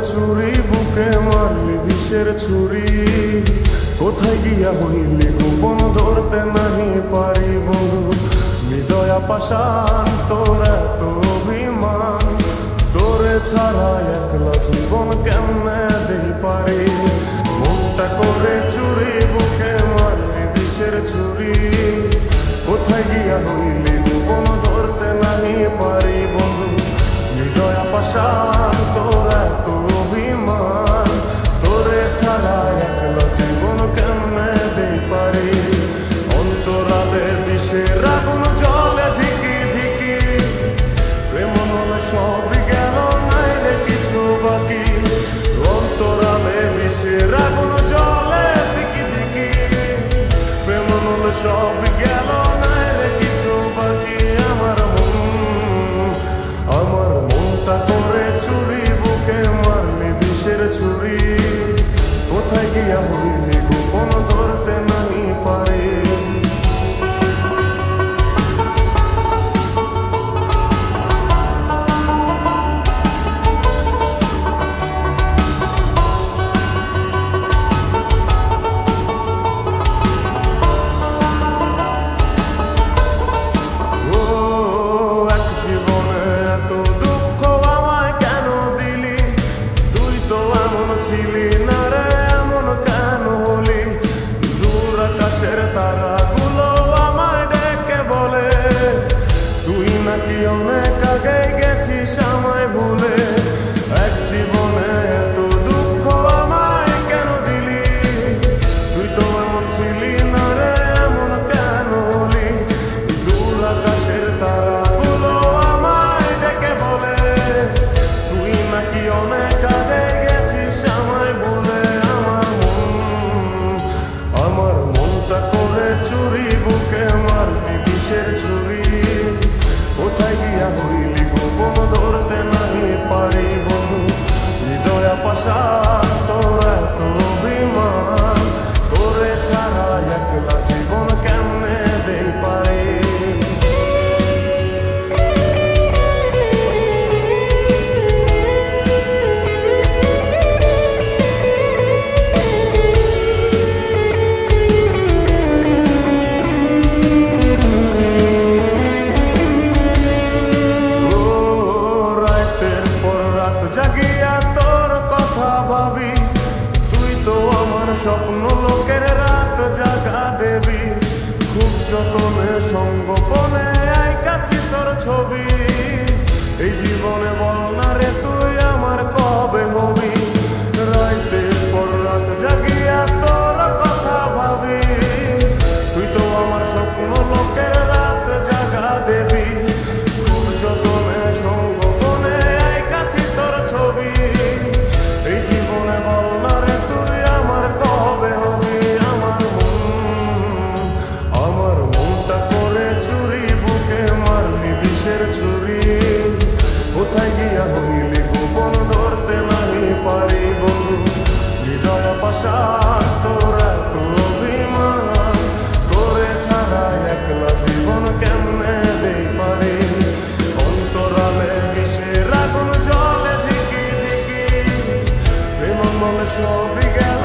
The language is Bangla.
চুরি বুকে মারলি বিষের ছুরি, কোথায় গিয়া হইলি গোপন ধরতে নাহি পারি বন্ধু। হৃদয়া পাষাণ তোর এত অভিমান, তোরে ছাড়া একলা জীবন কেমনে দেই পারি। মনটা করে চুরি বুকে মারলি বিষের ছুরি, কোথায় গিয়া হইলি গোপন ধরতে নাহি পারি বন্ধু। হৃদয়া পাষাণ তোর এত অভিমান, তোরে ছাড়া একলা জীবন কেমনে দেই পারি। অন্তরালে বিষের আগুন জ্বলে ধিকি ধিকি, প্রেম নলে সবই গেল নাই রে কিছু বাকি। অন্তরালে বিষের আগুন জ্বলে ধিকি ধিকি, প্রেম নলে সবই গেল নাই রে কিছু বাকি। আমার মনটা করে চুরি বুকে মারলি বিষের ছুরি, কোথায় গিয়া হইলি গোপন ধরতে নাহি পারি। ছিলি না রে এমন কেন হলি, দূর আকাশের তারাগুলো আমায় ডেকে বলে, তুই নাকি অনেক আগে গেছিস আমায় ভুলে। এক জীবনে এত দুঃখ আমায় কেন দিলি, তুই তো এমন ছিলি না রে এমন কেন হলি। দূর আকাশের তারাগুলো আমায় ডেকে বলে, তুই নাকি অনেক আগে আমায় বলে। আমার মনটা করে চুরি বুকে মারলি বিষের ছুরি, কোথায় গিয়া হইলি গোপন ধরতে নাহি পারি বন্ধু। হৃদয়া পাষাণ তোর এত অভিমান, তোরে ছাড়া একলা জীবন কেমনে দেই পারি। জাগিয়া তোর কথা ভাবি, তুই তো আমার স্বপ্ন লোকের রাত জাগা দেবী। খুব যতনে সঙ্গোপনে আইকাছি তোর ছবি, এই জীবনে বল না রে তুই আমার কবে হবি। রাতের পর রাত জাগিয়া তোর কথা ভাবি, তুই তো আমার স্বপ্ন লোকের রাত জাগা দেবী। খুব যতনে সঙ্গোপনে আইকাছি তোর ছবি, এই জীবনে বল না রে তুই আমার কবে হবি। আমার মনটা করে চুরি বুকে মারলি বিষের ছুরি, কোথায় গিয়া হইলি গোপন ধরতে নাহি পারি বন্ধু। হৃদয়া পাষাণ তোর এত অভিমান, তোরে ছাড়া একলা জীবন কেমনে দেই পারি। অন্তরালে বিষের আগুন জ্বলে ধিকি ধিকি, প্রেম মনে সবই গেল